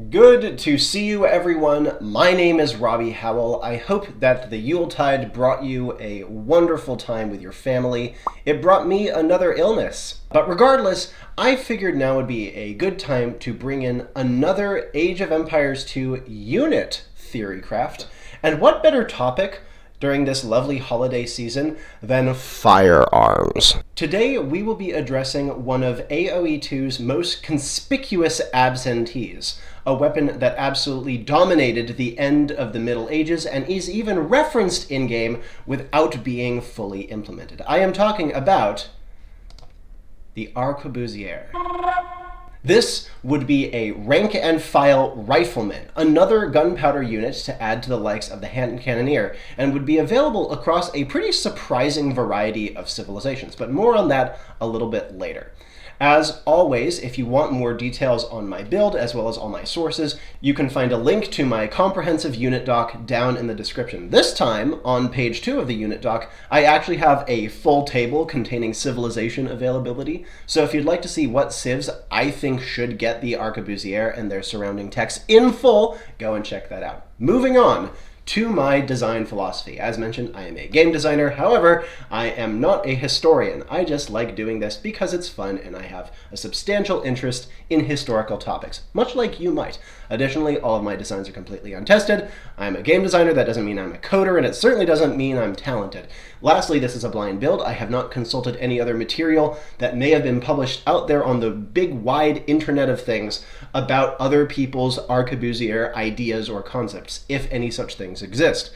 Good to see you, everyone. My name is Robbie Howell. I hope that the Yuletide brought you a wonderful time with your family. It brought me another illness. But regardless, I figured now would be a good time to bring in another Age of Empires 2 unit Theorycraft. And what better topic during this lovely holiday season than firearms. Today we will be addressing one of AoE2's most conspicuous absentees, a weapon that absolutely dominated the end of the Middle Ages and is even referenced in-game without being fully implemented. I am talking about the Arquebusier. This would be a rank-and-file rifleman, another gunpowder unit to add to the likes of the hand cannoneer, and would be available across a pretty surprising variety of civilizations, but more on that a little bit later. As always, if you want more details on my build, as well as all my sources, you can find a link to my comprehensive unit doc down in the description. This time, on page 2 of the unit doc, I actually have a full table containing civilization availability, so if you'd like to see what civs I think should get the Arquebusier and their surrounding text in full, go and check that out. Moving on to my design philosophy. As mentioned, I am a game designer. However, I am not a historian. I just like doing this because it's fun and I have a substantial interest in historical topics, much like you might. Additionally, all of my designs are completely untested. I'm a game designer. That doesn't mean I'm a coder, and it certainly doesn't mean I'm talented. Lastly, this is a blind build. I have not consulted any other material that may have been published out there on the big, wide internet of things about other people's Arquebusier ideas or concepts, if any such things exist.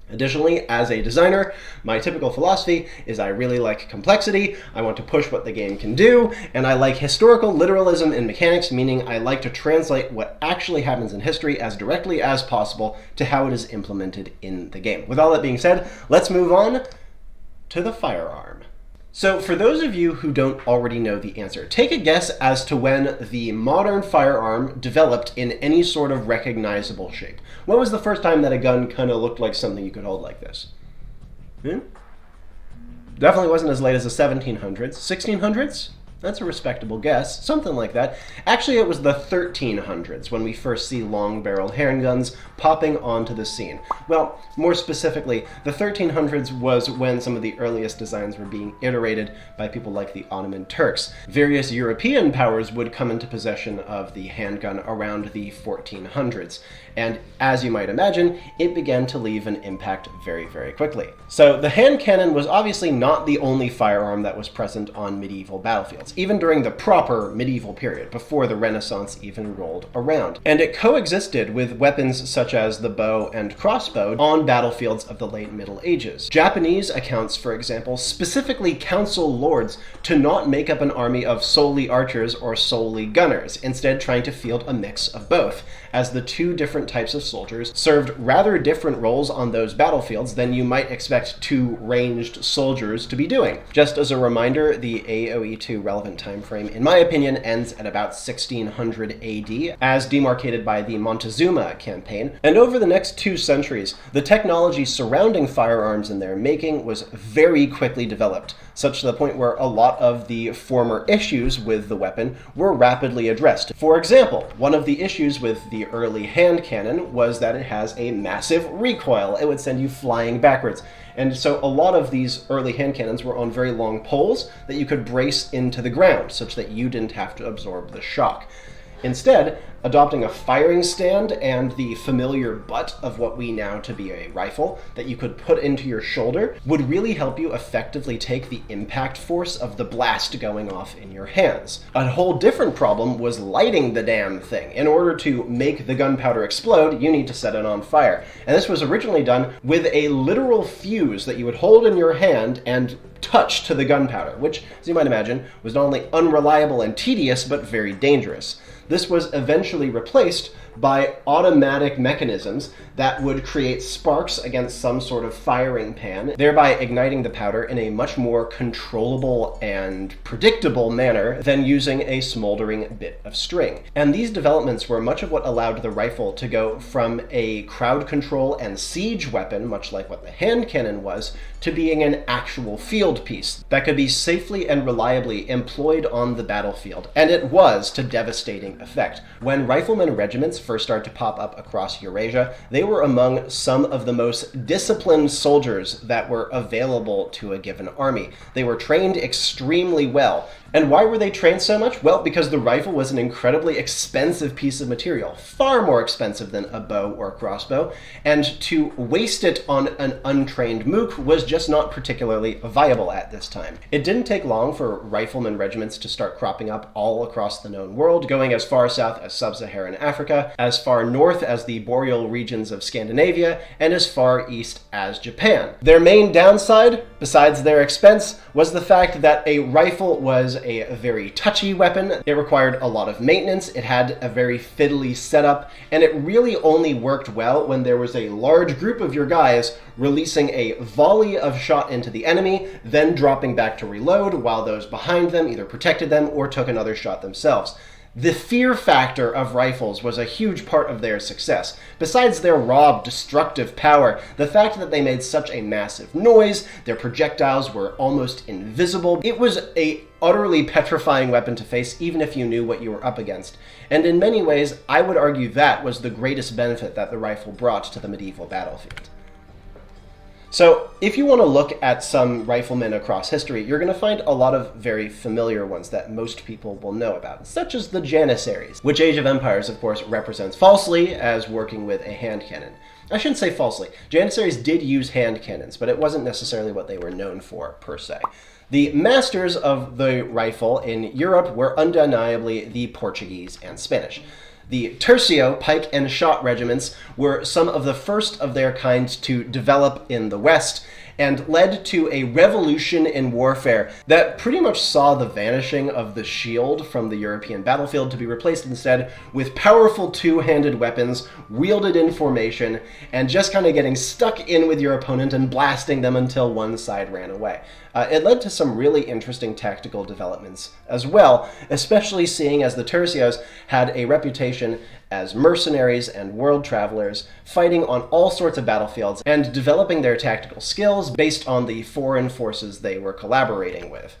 Additionally, as a designer, my typical philosophy is I really like complexity, I want to push what the game can do, and I like historical literalism in mechanics, meaning I like to translate what actually happens in history as directly as possible to how it is implemented in the game. With all that being said, let's move on to the firearm. So for those of you who don't already know the answer, take a guess as to when the modern firearm developed in any sort of recognizable shape. When was the first time that a gun kind of looked like something you could hold like this? Definitely wasn't as late as the 1700s. 1600s? That's a respectable guess. Something like that. Actually, it was the 1300s when we first see long-barreled handguns popping onto the scene. Well, more specifically, the 1300s was when some of the earliest designs were being iterated by people like the Ottoman Turks. Various European powers would come into possession of the handgun around the 1400s. And as you might imagine, it began to leave an impact very, very quickly. So the hand cannon was obviously not the only firearm that was present on medieval battlefields, even during the proper medieval period, before the Renaissance even rolled around. And it coexisted with weapons such as the bow and crossbow on battlefields of the late Middle Ages. Japanese accounts, for example, specifically counsel lords to not make up an army of solely archers or solely gunners, instead trying to field a mix of both, as the two different types of soldiers served rather different roles on those battlefields than you might expect two ranged soldiers to be doing. Just as a reminder, the AoE2 relevant time frame, in my opinion, ends at about 1600 AD, as demarcated by the Montezuma campaign. And over the next 2 centuries, the technology surrounding firearms and their making was very quickly developed, such to the point where a lot of the former issues with the weapon were rapidly addressed. For example, one of the issues with the early hand cannon was that it has a massive recoil. It would send you flying backwards. And so a lot of these early hand cannons were on very long poles that you could brace into the ground, such that you didn't have to absorb the shock. Instead, adopting a firing stand and the familiar butt of what we know to be a rifle that you could put into your shoulder would really help you effectively take the impact force of the blast going off in your hands. A whole different problem was lighting the damn thing. In order to make the gunpowder explode, you need to set it on fire. And this was originally done with a literal fuse that you would hold in your hand and touch to the gunpowder, which, as you might imagine, was not only unreliable and tedious, but very dangerous. This was eventually replaced by automatic mechanisms that would create sparks against some sort of firing pan, thereby igniting the powder in a much more controllable and predictable manner than using a smoldering bit of string. And these developments were much of what allowed the rifle to go from a crowd control and siege weapon, much like what the hand cannon was, to being an actual field field piece that could be safely and reliably employed on the battlefield, and it was to devastating effect. When riflemen regiments first started to pop up across Eurasia, they were among some of the most disciplined soldiers that were available to a given army. They were trained extremely well. And why were they trained so much? Well, because the rifle was an incredibly expensive piece of material, far more expensive than a bow or crossbow, and to waste it on an untrained mook was just not particularly viable at this time. It didn't take long for rifleman regiments to start cropping up all across the known world, going as far south as sub-Saharan Africa, as far north as the boreal regions of Scandinavia, and as far east as Japan. Their main downside, besides their expense, was the fact that a rifle was a very touchy weapon. It required a lot of maintenance, it had a very fiddly setup, and it really only worked well when there was a large group of your guys releasing a volley of shot into the enemy, then dropping back to reload while those behind them either protected them or took another shot themselves. The fear factor of rifles was a huge part of their success. Besides their raw, destructive power, the fact that they made such a massive noise, their projectiles were almost invisible, it was a utterly petrifying weapon to face even if you knew what you were up against. And in many ways, I would argue that was the greatest benefit that the rifle brought to the medieval battlefield. So, if you want to look at some riflemen across history, you're going to find a lot of very familiar ones that most people will know about, such as the Janissaries, which Age of Empires, of course, represents falsely as working with a hand cannon. I shouldn't say falsely. Janissaries did use hand cannons, but it wasn't necessarily what they were known for, per se. The masters of the rifle in Europe were undeniably the Portuguese and Spanish. The tercio, pike and shot regiments, were some of the first of their kind to develop in the West, and led to a revolution in warfare that pretty much saw the vanishing of the shield from the European battlefield to be replaced instead with powerful two-handed weapons wielded in formation and just kind of getting stuck in with your opponent and blasting them until one side ran away. It led to some really interesting tactical developments as well, especially seeing as the tercios had a reputation as mercenaries and world travelers, fighting on all sorts of battlefields and developing their tactical skills based on the foreign forces they were collaborating with.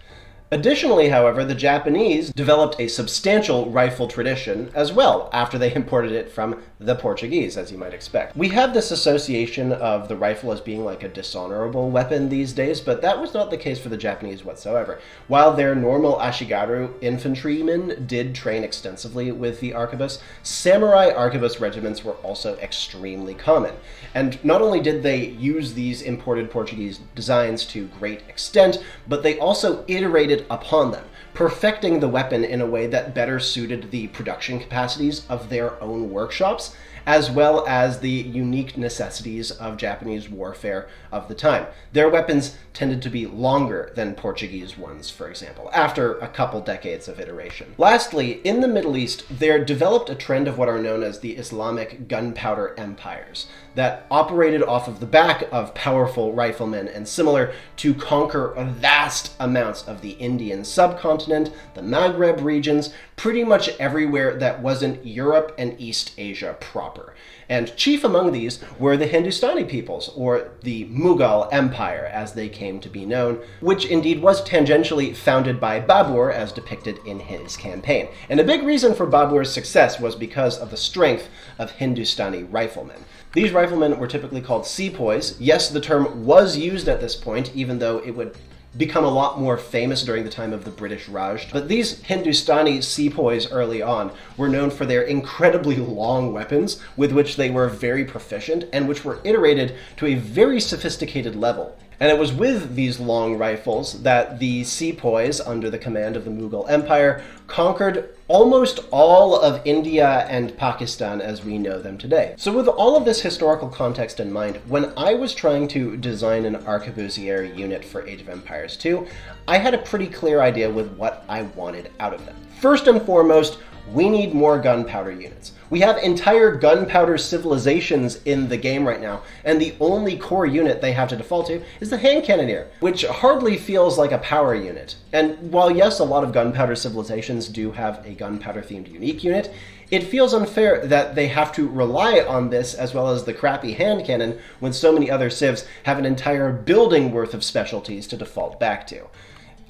Additionally, however, the Japanese developed a substantial rifle tradition as well after they imported it from the Portuguese, as you might expect. We have this association of the rifle as being like a dishonorable weapon these days, but that was not the case for the Japanese whatsoever. While their normal Ashigaru infantrymen did train extensively with the arquebus, samurai arquebus regiments were also extremely common. And not only did they use these imported Portuguese designs to great extent, but they also iterated upon them, perfecting the weapon in a way that better suited the production capacities of their own workshops, as well as the unique necessities of Japanese warfare of the time. Their weapons tended to be longer than Portuguese ones, for example, after a couple decades of iteration. Lastly, in the Middle East, there developed a trend of what are known as the Islamic gunpowder empires that operated off of the back of powerful riflemen and similar to conquer vast amounts of the Indian subcontinent, the Maghreb regions, pretty much everywhere that wasn't Europe and East Asia proper. And chief among these were the Hindustani peoples, or the Mughal Empire as they came to be known, which indeed was tangentially founded by Babur as depicted in his campaign. And a big reason for Babur's success was because of the strength of Hindustani riflemen. These riflemen were typically called sepoys. Yes, the term was used at this point, even though it would become a lot more famous during the time of the British Raj. But these Hindustani sepoys early on were known for their incredibly long weapons, with which they were very proficient, and which were iterated to a very sophisticated level. And it was with these long rifles that the sepoys, under the command of the Mughal Empire, conquered almost all of India and Pakistan as we know them today. So with all of this historical context in mind, when I was trying to design an Arquebusier unit for Age of Empires 2, I had a pretty clear idea with what I wanted out of them. First and foremost, we need more gunpowder units. We have entire gunpowder civilizations in the game right now, and the only core unit they have to default to is the hand cannoneer, which hardly feels like a power unit. And while yes, a lot of gunpowder civilizations do have a gunpowder-themed unique unit, it feels unfair that they have to rely on this as well as the crappy hand cannon when so many other civs have an entire building worth of specialties to default back to.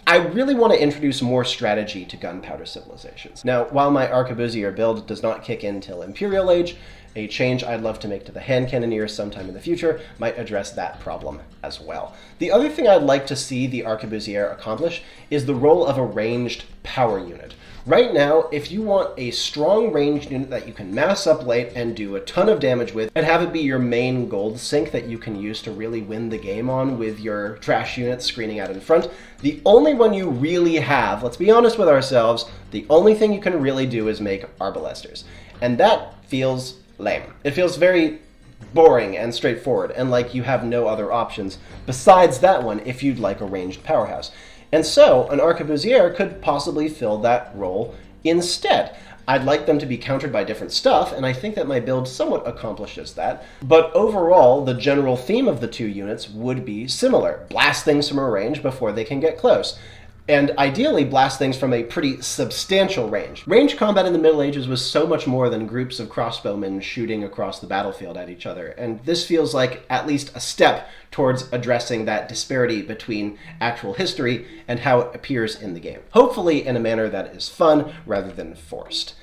I really want to introduce more strategy to gunpowder civilizations. Now, while my Arquebusier build does not kick in till Imperial Age, a change I'd love to make to the hand cannoneer sometime in the future might address that problem as well. The other thing I'd like to see the Arquebusier accomplish is the role of a ranged power unit. Right now, if you want a strong ranged unit that you can mass up late and do a ton of damage with, and have it be your main gold sink that you can use to really win the game on with your trash units screening out in front, the only one you really have, let's be honest with ourselves, the only thing you can really do is make Arbalesters. And that feels lame. It feels very boring and straightforward, and like you have no other options besides that one if you'd like a ranged powerhouse. And so, an Arquebusier could possibly fill that role instead. I'd like them to be countered by different stuff, and I think that my build somewhat accomplishes that. But overall, the general theme of the two units would be similar. Blast things from a range before they can get close. And ideally blast things from a pretty substantial range. Range combat in the Middle Ages was so much more than groups of crossbowmen shooting across the battlefield at each other, and this feels like at least a step towards addressing that disparity between actual history and how it appears in the game. Hopefully in a manner that is fun rather than forced.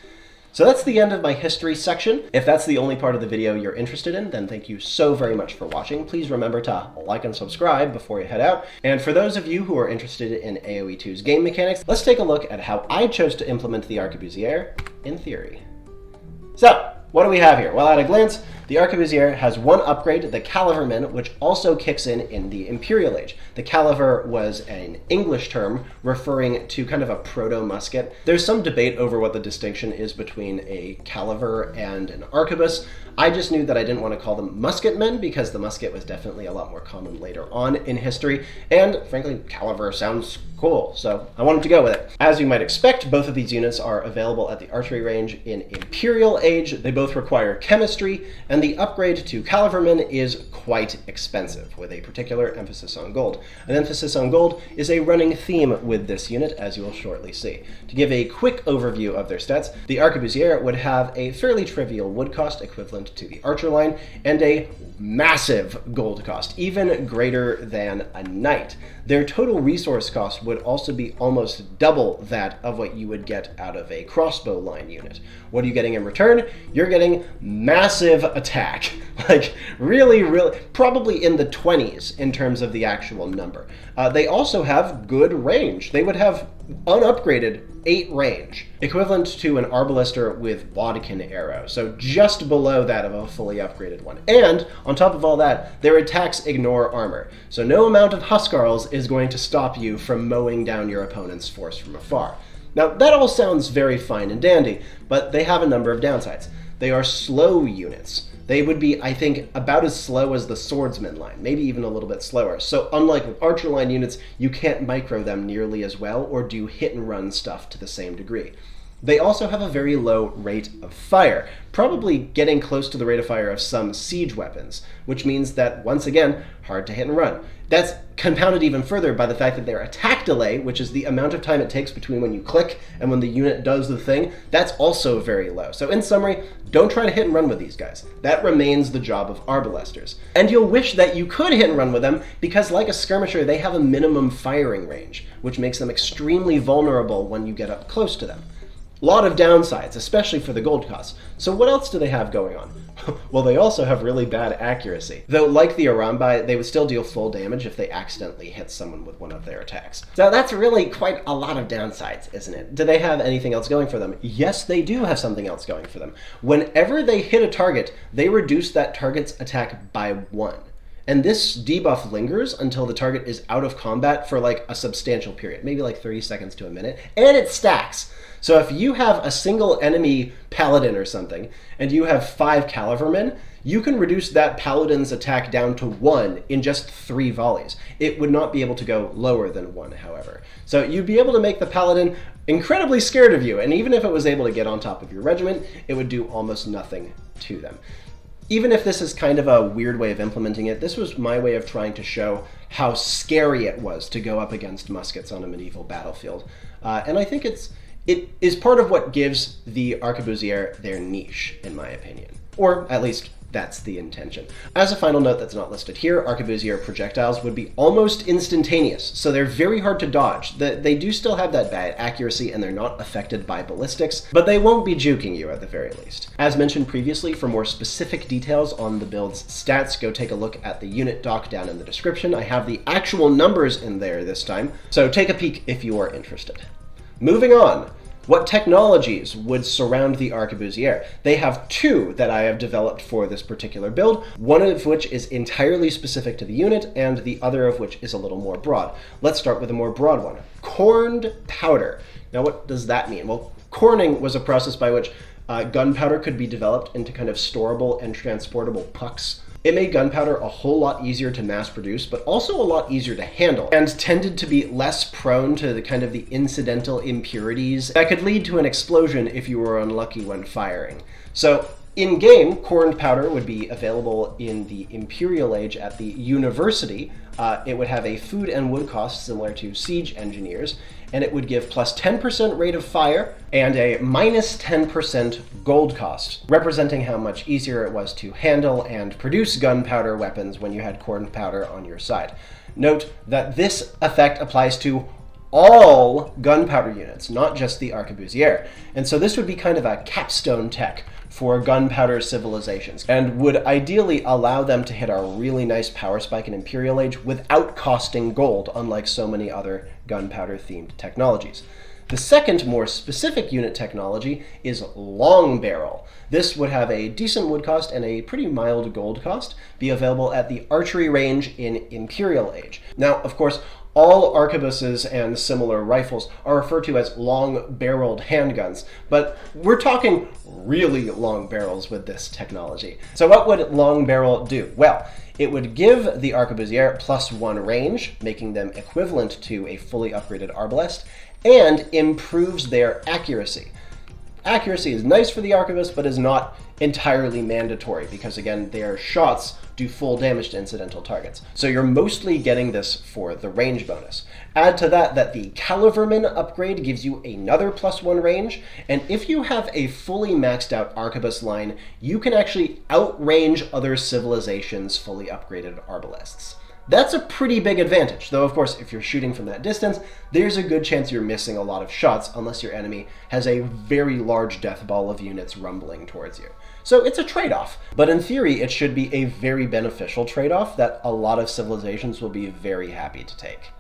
So that's the end of my history section. If that's the only part of the video you're interested in, then thank you so very much for watching. Please remember to like and subscribe before you head out. And for those of you who are interested in AoE2's game mechanics, let's take a look at how I chose to implement the Arquebusier in theory. So, what do we have here? Well, at a glance, the Arquebusier has one upgrade, the Caliverman, which also kicks in the Imperial Age. The Caliver was an English term referring to kind of a proto-musket. There's some debate over what the distinction is between a Caliver and an arquebus. I just knew that I didn't want to call them musketmen because the musket was definitely a lot more common later on in history, and frankly, Caliver sounds cool, so I wanted to go with it. As you might expect, both of these units are available at the archery range in Imperial Age. They both require chemistry, and the upgrade to Caliverman is quite expensive, with a particular emphasis on gold. An emphasis on gold is a running theme with this unit, as you will shortly see. To give a quick overview of their stats, the Arquebusier would have a fairly trivial wood cost equivalent to the archer line, and a massive gold cost, even greater than a knight. Their total resource cost would also be almost double that of what you would get out of a crossbow line unit. What are you getting in return? You're getting massive attack. Like, really, probably in the 20s in terms of the actual number. They also have good range. They would have unupgraded 8 range, equivalent to an Arbalester with Bodkin arrow, so just below that of a fully upgraded one. And, on top of all that, their attacks ignore armor, so no amount of Huskarls is going to stop you from mowing down your opponent's force from afar. Now, that all sounds very fine and dandy, but they have a number of downsides. They are slow units. They would be, I think, about as slow as the swordsman line, maybe even a little bit slower. So unlike with archer line units, you can't micro them nearly as well or do hit and run stuff to the same degree. They also have a very low rate of fire, probably getting close to the rate of fire of some siege weapons, which means that, once again, hard to hit and run. That's compounded even further by the fact that their attack delay, which is the amount of time it takes between when you click and when the unit does the thing, that's also very low. So in summary, don't try to hit and run with these guys. That remains the job of Arbalesters. And you'll wish that you could hit and run with them because, like a skirmisher, they have a minimum firing range, which makes them extremely vulnerable when you get up close to them. A lot of downsides, especially for the gold costs. So what else do they have going on? Well, they also have really bad accuracy. Though, like the Arambai, they would still deal full damage if they accidentally hit someone with one of their attacks. So that's really quite a lot of downsides, isn't it? Do they have anything else going for them? Yes, they do have something else going for them. Whenever they hit a target, they reduce that target's attack by 1. And this debuff lingers until the target is out of combat for like a substantial period, maybe like 30 seconds to a minute, and it stacks. So if you have a single enemy paladin or something, and you have 5 calivermen, you can reduce that paladin's attack down to 1 in just 3 volleys. It would not be able to go lower than 1, however. So you'd be able to make the paladin incredibly scared of you, and even if it was able to get on top of your regiment, it would do almost nothing to them. Even if this is kind of a weird way of implementing it, this was my way of trying to show how scary it was to go up against muskets on a medieval battlefield. And I think it is part of what gives the Arquebusier their niche, in my opinion. Or at least that's the intention. As a final note that's not listed here, Arquebusier projectiles would be almost instantaneous, so they're very hard to dodge. They do still have that bad accuracy, and they're not affected by ballistics, but they won't be juking you at the very least. As mentioned previously, for more specific details on the build's stats, go take a look at the unit doc down in the description. I have the actual numbers in there this time, so take a peek if you are interested. Moving on. What technologies would surround the Arquebusier? They have 2 that I have developed for this particular build, one of which is entirely specific to the unit, and the other of which is a little more broad. Let's start with a more broad one. Corned powder. Now what does that mean? Well, corning was a process by which gunpowder could be developed into kind of storable and transportable pucks. It made gunpowder a whole lot easier to mass produce, but also a lot easier to handle, and tended to be less prone to the incidental impurities that could lead to an explosion if you were unlucky when firing. So in-game, corned powder would be available in the Imperial Age at the University. It would have a food and wood cost similar to Siege Engineers, and it would give plus 10% rate of fire and a minus 10% gold cost, representing how much easier it was to handle and produce gunpowder weapons when you had corned powder on your side. Note that this effect applies to all gunpowder units, not just the Arquebusier. And so this would be kind of a capstone tech for gunpowder civilizations, and would ideally allow them to hit a really nice power spike in Imperial Age without costing gold, unlike so many other gunpowder-themed technologies. The second, more specific unit technology is long barrel. This would have a decent wood cost and a pretty mild gold cost, be available at the archery range in Imperial Age. Now, of course, all arquebuses and similar rifles are referred to as long-barreled handguns, but we're talking really long barrels with this technology. So what would long barrel do? Well, it would give the Arquebusier +1 range, making them equivalent to a fully upgraded arbalest, and improves their accuracy. Accuracy is nice for the arquebus, but is not entirely mandatory because, again, their shots do full damage to incidental targets. So you're mostly getting this for the range bonus. Add to that the Caliverman upgrade gives you another +1 range, and if you have a fully maxed out arquebus line, you can actually outrange other civilizations' fully upgraded arbalests. That's a pretty big advantage, though of course if you're shooting from that distance, there's a good chance you're missing a lot of shots unless your enemy has a very large death ball of units rumbling towards you. So it's a trade-off, but in theory it should be a very beneficial trade-off that a lot of civilizations will be very happy to take.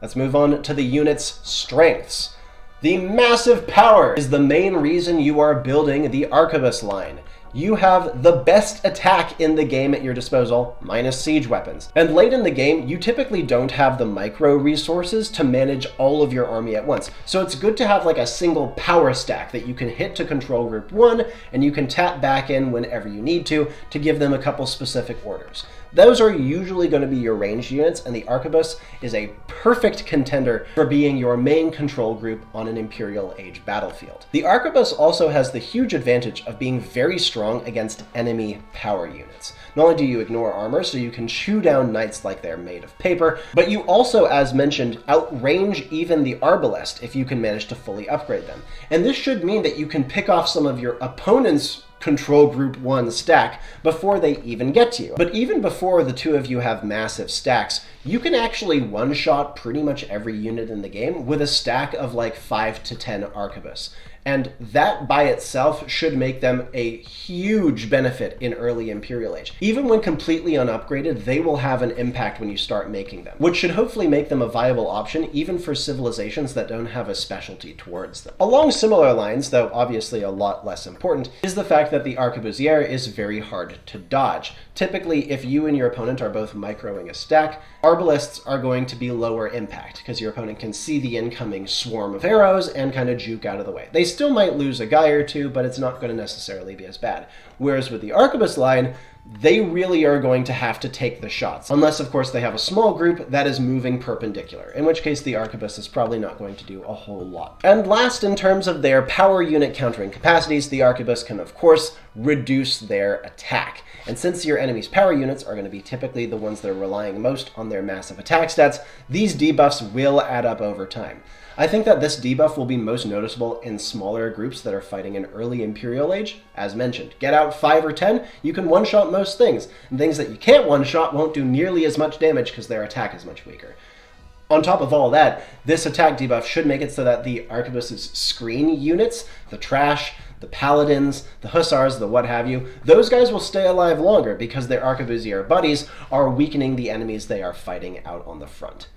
Let's move on to the unit's strengths. The massive power is the main reason you are building the arquebus line. You have the best attack in the game at your disposal, minus siege weapons. And late in the game, you typically don't have the micro resources to manage all of your army at once. So it's good to have like a single power stack that you can hit to control group 1, and you can tap back in whenever you need to give them a couple specific orders. Those are usually going to be your ranged units, and the arquebus is a perfect contender for being your main control group on an Imperial Age battlefield. The arquebus also has the huge advantage of being very strong against enemy power units. Not only do you ignore armor, so you can chew down knights like they're made of paper, but you also, as mentioned, outrange even the arbalest if you can manage to fully upgrade them. And this should mean that you can pick off some of your opponent's control group 1 stack before they even get to you. But even before the two of you have massive stacks, you can actually one-shot pretty much every unit in the game with a stack of like 5 to 10 arquebus. And that by itself should make them a huge benefit in early Imperial Age. Even when completely unupgraded, they will have an impact when you start making them, which should hopefully make them a viable option even for civilizations that don't have a specialty towards them. Along similar lines, though obviously a lot less important, is the fact that the Arquebusier is very hard to dodge. Typically, if you and your opponent are both microing a stack, Arbalists are going to be lower impact, because your opponent can see the incoming swarm of arrows and kind of juke out of the way. They still might lose a guy or two, but it's not going to necessarily be as bad. Whereas with the Arquebus line, they really are going to have to take the shots. Unless, of course, they have a small group that is moving perpendicular, in which case the Arquebus is probably not going to do a whole lot. And last, in terms of their power unit countering capacities, the Arquebus can, of course, reduce their attack. And since your enemy's power units are going to be typically the ones that are relying most on their massive attack stats, these debuffs will add up over time. I think that this debuff will be most noticeable in smaller groups that are fighting in early Imperial Age. As mentioned, get out 5 or 10, you can one-shot most things, and things that you can't one-shot won't do nearly as much damage because their attack is much weaker. On top of all that, this attack debuff should make it so that the Arquebus's screen units, the trash, the paladins, the hussars, the what have you, those guys will stay alive longer because their Arquebusier buddies are weakening the enemies they are fighting out on the front.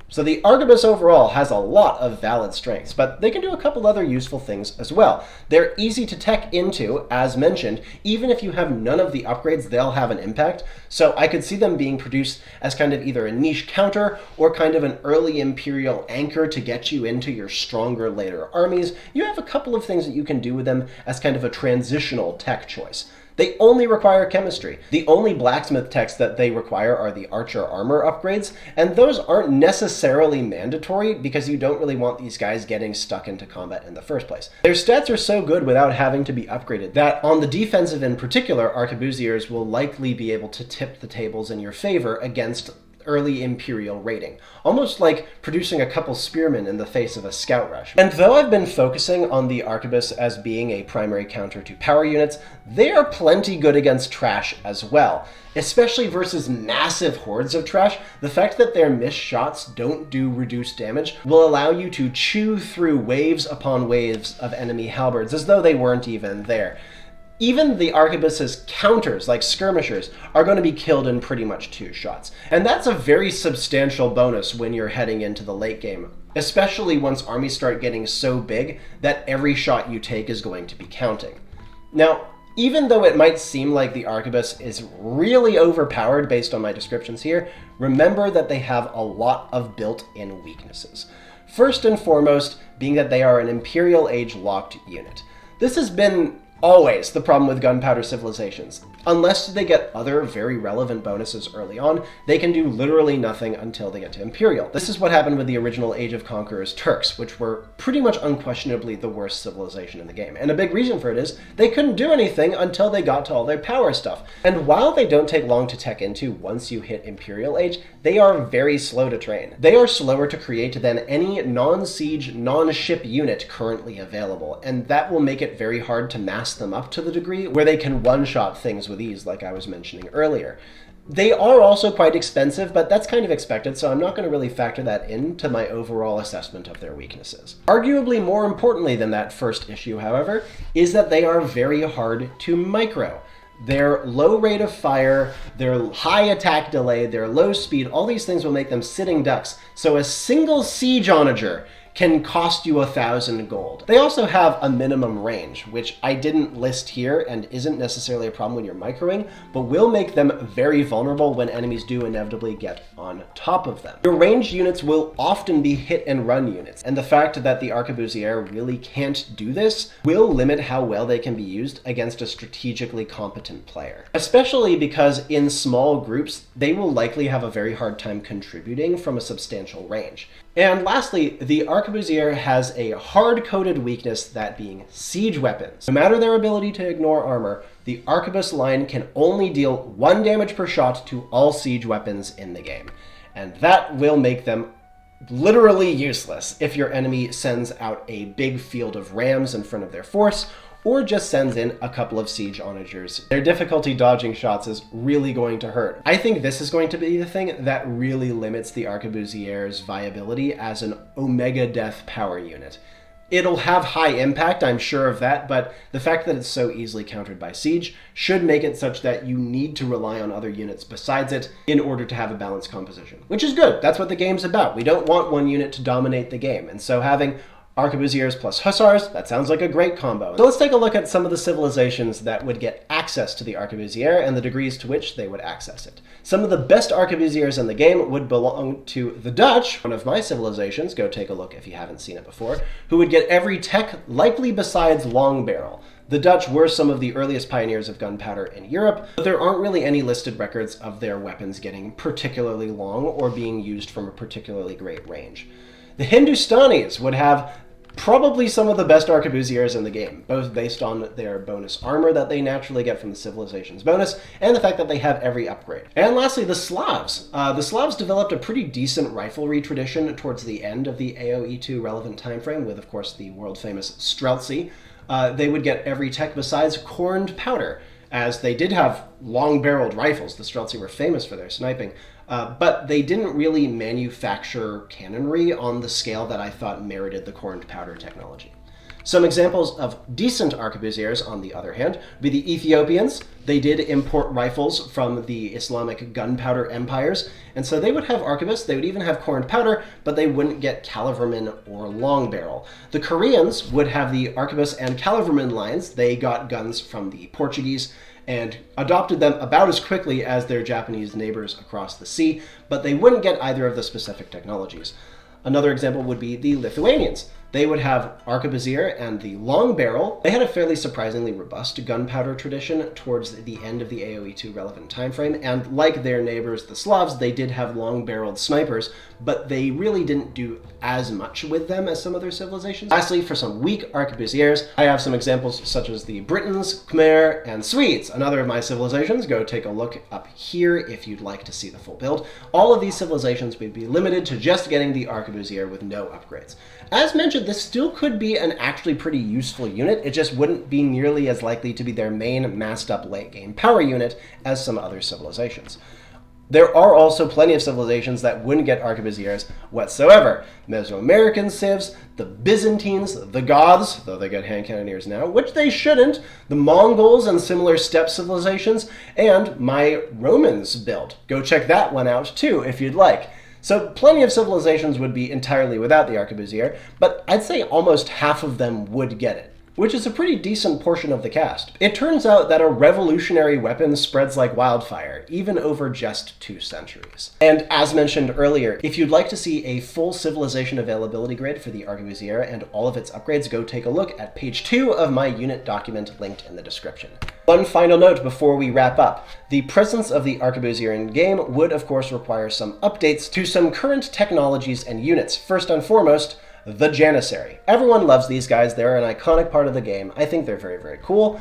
So the Arquebus overall has a lot of valid strengths, but they can do a couple other useful things as well. They're easy to tech into, as mentioned. Even if you have none of the upgrades, they'll have an impact. So I could see them being produced as kind of either a niche counter or kind of an early Imperial anchor to get you into your stronger later armies. You have a couple of things that you can do with them as kind of a transitional tech choice. They only require chemistry. The only blacksmith techs that they require are the archer armor upgrades, and those aren't necessarily mandatory because you don't really want these guys getting stuck into combat in the first place. Their stats are so good without having to be upgraded that on the defensive in particular, Arquebusiers will likely be able to tip the tables in your favor against early Imperial raiding, almost like producing a couple spearmen in the face of a scout rush. And though I've been focusing on the Arquebus as being a primary counter to power units, they are plenty good against trash as well. Especially versus massive hordes of trash, the fact that their missed shots don't do reduced damage will allow you to chew through waves upon waves of enemy halberds as though they weren't even there. Even the Arquebus's counters, like skirmishers, are going to be killed in pretty much 2 shots. And that's a very substantial bonus when you're heading into the late game, especially once armies start getting so big that every shot you take is going to be counting. Now, even though it might seem like the Arquebus is really overpowered based on my descriptions here, remember that they have a lot of built-in weaknesses. First and foremost, being that they are an Imperial Age locked unit. This has been always the problem with gunpowder civilizations. Unless they get other very relevant bonuses early on, they can do literally nothing until they get to Imperial. This is what happened with the original Age of Conquerors Turks, which were pretty much unquestionably the worst civilization in the game. And a big reason for it is they couldn't do anything until they got to all their power stuff. And while they don't take long to tech into once you hit Imperial Age, they are very slow to train. They are slower to create than any non-siege, non-ship unit currently available, and that will make it very hard to mass them up to the degree where they can one-shot things with ease, like I was mentioning earlier. They are also quite expensive, but that's kind of expected, so I'm not going to really factor that into my overall assessment of their weaknesses. Arguably more importantly than that first issue, however, is that they are very hard to micro. Their low rate of fire, their high attack delay, their low speed, all these things will make them sitting ducks, so a single siege onager can cost you 1,000 gold. They also have a minimum range, which I didn't list here and isn't necessarily a problem when you're microing, but will make them very vulnerable when enemies do inevitably get on top of them. Your ranged units will often be hit and run units, and the fact that the Arquebusier really can't do this will limit how well they can be used against a strategically competent player. Especially because in small groups, they will likely have a very hard time contributing from a substantial range. And lastly, the Arquebusier has a hard-coded weakness, that being siege weapons. No matter their ability to ignore armor, the Arquebus line can only deal 1 damage per shot to all siege weapons in the game. And that will make them literally useless if your enemy sends out a big field of rams in front of their force, or just sends in a couple of siege onagers. Their difficulty dodging shots is really going to hurt. I think this is going to be the thing that really limits the Arquebusier's viability as an Omega Death power unit. It'll have high impact, I'm sure of that, but the fact that it's so easily countered by siege should make it such that you need to rely on other units besides it in order to have a balanced composition. Which is good. That's what the game's about. We don't want one unit to dominate the game. And so having Arquebusiers plus Hussars, that sounds like a great combo. So let's take a look at some of the civilizations that would get access to the Arquebusier and the degrees to which they would access it. Some of the best Arquebusiers in the game would belong to the Dutch, one of my civilizations, go take a look if you haven't seen it before, who would get every tech likely besides long barrel. The Dutch were some of the earliest pioneers of gunpowder in Europe, but there aren't really any listed records of their weapons getting particularly long or being used from a particularly great range. The Hindustanis would have probably some of the best Arquebusiers in the game, both based on their bonus armor that they naturally get from the civilization's bonus, and the fact that they have every upgrade. And lastly, the Slavs. The Slavs developed a pretty decent riflery tradition towards the end of the AoE2 relevant timeframe, with, of course, the world-famous Streltsy. They would get every tech besides corned powder, as they did have long-barreled rifles. The Streltsy were famous for their sniping. But they didn't really manufacture cannonry on the scale that I thought merited the corned powder technology. Some examples of decent arquebusiers, on the other hand, would be the Ethiopians. They did import rifles from the Islamic gunpowder empires, and so they would have arquebus, they would even have corned powder, but they wouldn't get caliverman or long barrel. The Koreans would have the arquebus and caliverman lines. They got guns from the Portuguese and adopted them about as quickly as their Japanese neighbors across the sea, but they wouldn't get either of the specific technologies. Another example would be the Lithuanians. They would have Arquebusier and the long barrel. They had a fairly surprisingly robust gunpowder tradition towards the end of the AoE2 relevant timeframe, and like their neighbors, the Slavs, they did have long-barreled snipers, but they really didn't do as much with them as some other civilizations. Lastly, for some weak Arquebusiers, I have some examples such as the Britons, Khmer, and Swedes. Another of my civilizations, go take a look up here if you'd like to see the full build. All of these civilizations would be limited to just getting the Arquebusier with no upgrades. As mentioned, this still could be an actually pretty useful unit. It just wouldn't be nearly as likely to be their main massed up late game power unit as some other civilizations. There are also plenty of civilizations that wouldn't get Arquebusiers whatsoever. Mesoamerican civs, the Byzantines, the Goths, though they get hand cannoneers now, which they shouldn't, the Mongols and similar steppe civilizations, and my Romans build. Go check that one out too if you'd like. So plenty of civilizations would be entirely without the Arquebusier, but I'd say almost half of them would get it, which is a pretty decent portion of the cast. It turns out that a revolutionary weapon spreads like wildfire, even over just 2 centuries. And as mentioned earlier, if you'd like to see a full civilization availability grid for the Arquebusier and all of its upgrades, go take a look at page 2 of my unit document linked in the description. One final note before we wrap up. The presence of the Arquebusier in game would of course require some updates to some current technologies and units. First and foremost, the Janissary. Everyone loves these guys. They're an iconic part of the game. I think they're very, very cool.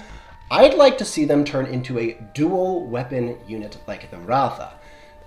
I'd like to see them turn into a dual weapon unit like the Ratha.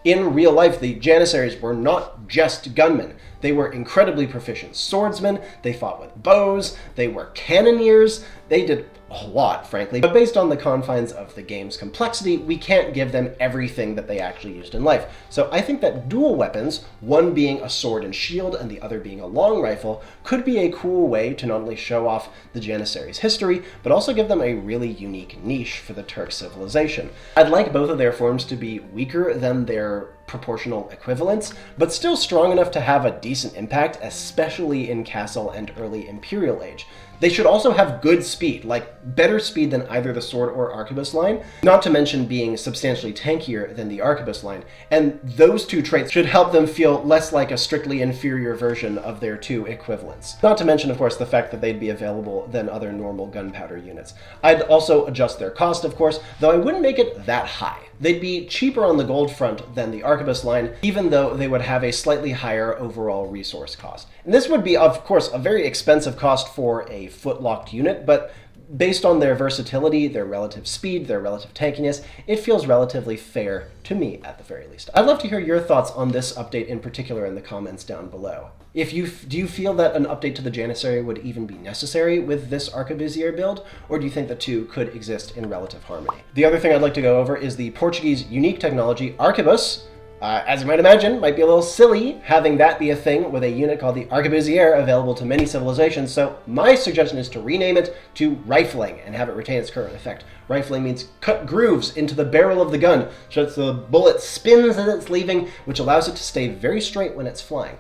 In real life, the Janissaries were not just gunmen. They were incredibly proficient swordsmen, they fought with bows, they were cannoneers, they did a lot, frankly. But based on the confines of the game's complexity, we can't give them everything that they actually used in life. So I think that dual weapons, one being a sword and shield and the other being a long rifle, could be a cool way to not only show off the Janissaries' history, but also give them a really unique niche for the Turk civilization. I'd like both of their forms to be weaker than their proportional equivalents, but still strong enough to have a decent impact, especially in Castle and early Imperial Age. They should also have good speed, like better speed than either the sword or arquebus line, not to mention being substantially tankier than the arquebus line, and those two traits should help them feel less like a strictly inferior version of their two equivalents. Not to mention, of course, the fact that they'd be available than other normal gunpowder units. I'd also adjust their cost, of course, though I wouldn't make it that high. They'd be cheaper on the gold front than the arquebus line, even though they would have a slightly higher overall resource cost. And this would be, of course, a very expensive cost for a foot-locked unit, but based on their versatility, their relative speed, their relative tankiness, it feels relatively fair to me, at the very least. I'd love to hear your thoughts on this update in particular in the comments down below. Do you feel that an update to the Janissary would even be necessary with this Arquebusier build, or do you think the two could exist in relative harmony? The other thing I'd like to go over is the Portuguese unique technology, Arquebus. As you might imagine, might be a little silly having that be a thing with a unit called the Arquebusier available to many civilizations, so my suggestion is to rename it to Rifling and have it retain its current effect. Rifling means cut grooves into the barrel of the gun so that the bullet spins as it's leaving, which allows it to stay very straight when it's flying.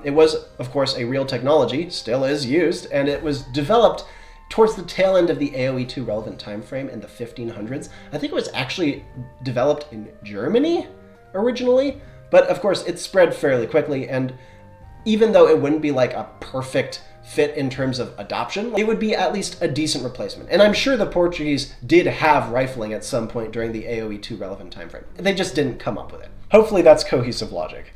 It was, of course, a real technology, still is used, and it was developed towards the tail end of the AoE2 relevant time frame in the 1500s. I think it was actually developed in Germany originally, but of course it spread fairly quickly, and even though it wouldn't be like a perfect fit in terms of adoption, it would be at least a decent replacement. And I'm sure the Portuguese did have rifling at some point during the AoE2 relevant time frame. They just didn't come up with it. Hopefully that's cohesive logic.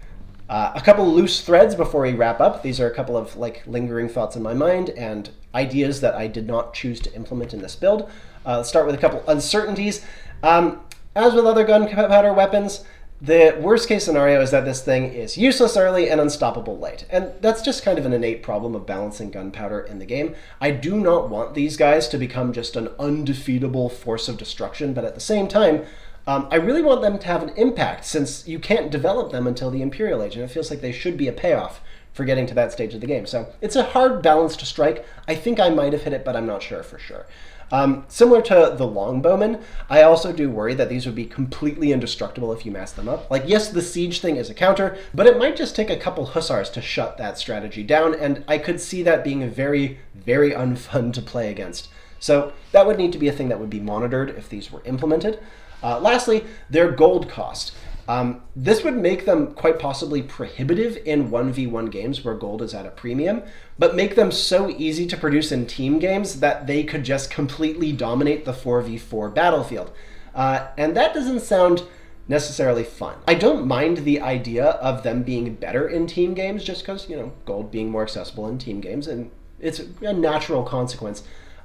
A couple loose threads before we wrap up. These are a couple of lingering thoughts in my mind and ideas that I did not choose to implement in this build. Let's start with a couple uncertainties. As with other gunpowder weapons, the worst case scenario is that this thing is useless early and unstoppable late. And that's just kind of an innate problem of balancing gunpowder in the game. I do not want these guys to become just an undefeatable force of destruction, but at the same time, I really want them to have an impact, since you can't develop them until the Imperial Age, and it feels like they should be a payoff for getting to that stage of the game. So it's a hard balance to strike. I think I might have hit it, but I'm not sure for sure. Similar to the longbowmen, I also do worry that these would be completely indestructible if you mass them up. Yes, the siege thing is a counter, but it might just take a couple hussars to shut that strategy down, and I could see that being very, very unfun to play against. So that would need to be a thing that would be monitored if these were implemented. Lastly, their gold cost. This would make them quite possibly prohibitive in 1v1 games where gold is at a premium, but make them so easy to produce in team games that they could just completely dominate the 4v4 battlefield. And that doesn't sound necessarily fun. I don't mind the idea of them being better in team games just because, gold being more accessible in team games, and it's a natural consequence.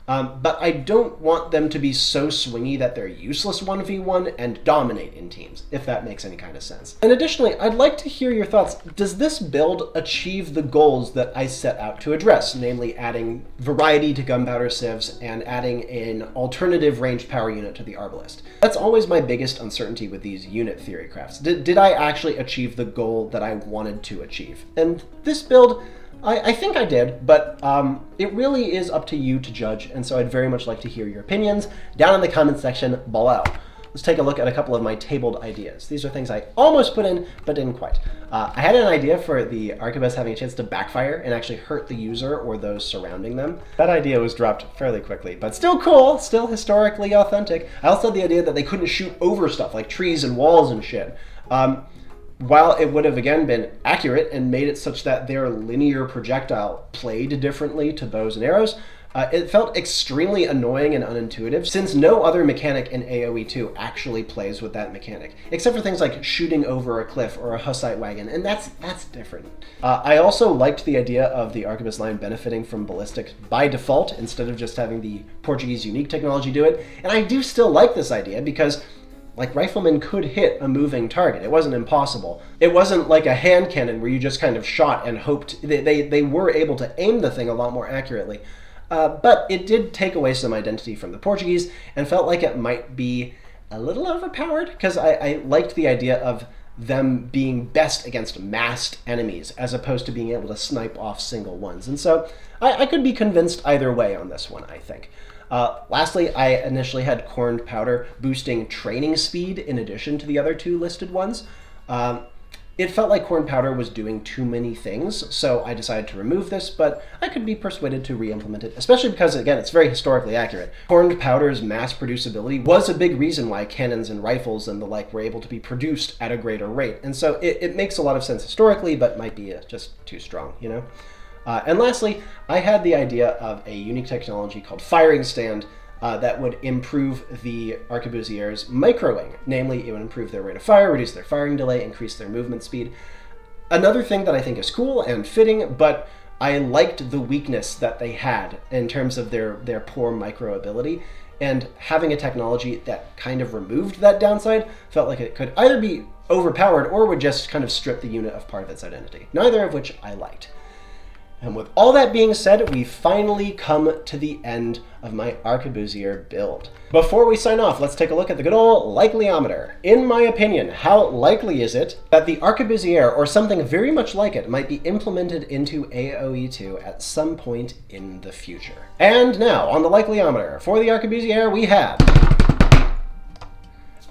But I don't want them to be so swingy that they're useless 1v1 and dominate in teams, if that makes any kind of sense. And additionally, I'd like to hear your thoughts. Does this build achieve the goals that I set out to address, namely adding variety to gunpowder civs and adding an alternative ranged power unit to the Arbalist? That's always my biggest uncertainty with these unit theory crafts. Did I actually achieve the goal that I wanted to achieve? And this build, I think I did, but it really is up to you to judge, and so I'd very much like to hear your opinions down in the comments section below. Let's take a look at a couple of my tabled ideas. These are things I almost put in, but didn't quite. I had an idea for the Arquebus having a chance to backfire and actually hurt the user or those surrounding them. That idea was dropped fairly quickly, but still cool, still historically authentic. I also had the idea that they couldn't shoot over stuff like trees and walls and shit. While it would have, again, been accurate and made it such that their linear projectile played differently to bows and arrows, it felt extremely annoying and unintuitive, since no other mechanic in AoE2 actually plays with that mechanic, except for things like shooting over a cliff or a Hussite wagon, and that's different. I also liked the idea of the Arquebus line benefiting from ballistic by default, instead of just having the Portuguese unique technology do it, and I do still like this idea because riflemen could hit a moving target. It wasn't impossible. It wasn't like a hand cannon where you just kind of shot and hoped. They were able to aim the thing a lot more accurately. But it did take away some identity from the Portuguese and felt like it might be a little overpowered, because I liked the idea of them being best against massed enemies as opposed to being able to snipe off single ones. And so I could be convinced either way on this one, I think. Lastly, I initially had corned powder boosting training speed in addition to the other two listed ones. It felt like corned powder was doing too many things, so I decided to remove this, but I could be persuaded to re-implement it, especially because, again, it's very historically accurate. Corned powder's mass producibility was a big reason why cannons and rifles and the like were able to be produced at a greater rate, and so it makes a lot of sense historically, but might be just too strong, And lastly, I had the idea of a unique technology called Firing Stand that would improve the Arquebusier's microwing. Namely, it would improve their rate of fire, reduce their firing delay, increase their movement speed. Another thing that I think is cool and fitting, but I liked the weakness that they had in terms of their poor micro ability, and having a technology that kind of removed that downside felt like it could either be overpowered or would just kind of strip the unit of part of its identity, neither of which I liked. And with all that being said, we finally come to the end of my Arquebusier build. Before we sign off, let's take a look at the good old likeliniometer. In my opinion, how likely is it that the Arquebusier, or something very much like it, might be implemented into AoE2 at some point in the future? And now, on the likeliniometer, for the Arquebusier, we have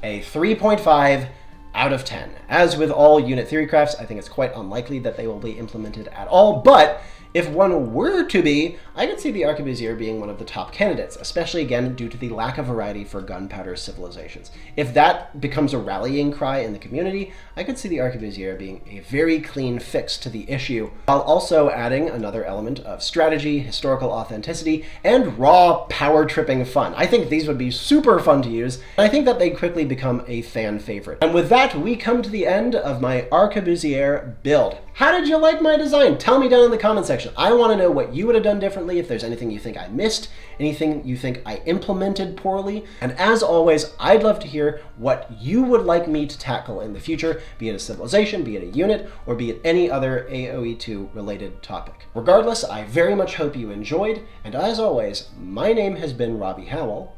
a 3.5 out of 10. As with all unit theory crafts, I think it's quite unlikely that they will be implemented at all, but if one were to be, I could see the Arquebusier being one of the top candidates, especially again due to the lack of variety for gunpowder civilizations. If that becomes a rallying cry in the community, I could see the Arquebusier being a very clean fix to the issue, while also adding another element of strategy, historical authenticity, and raw power-tripping fun. I think these would be super fun to use, and I think that they'd quickly become a fan favorite. And with that, we come to the end of my Arquebusier build. How did you like my design? Tell me down in the comment section. I want to know what you would have done differently, if there's anything you think I missed, anything you think I implemented poorly. And as always, I'd love to hear what you would like me to tackle in the future, be it a civilization, be it a unit, or be it any other AoE2 related topic. Regardless, I very much hope you enjoyed, and as always, my name has been Robbie Howell.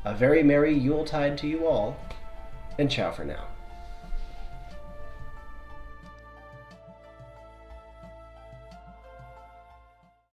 A very merry Yuletide to you all, and ciao for now.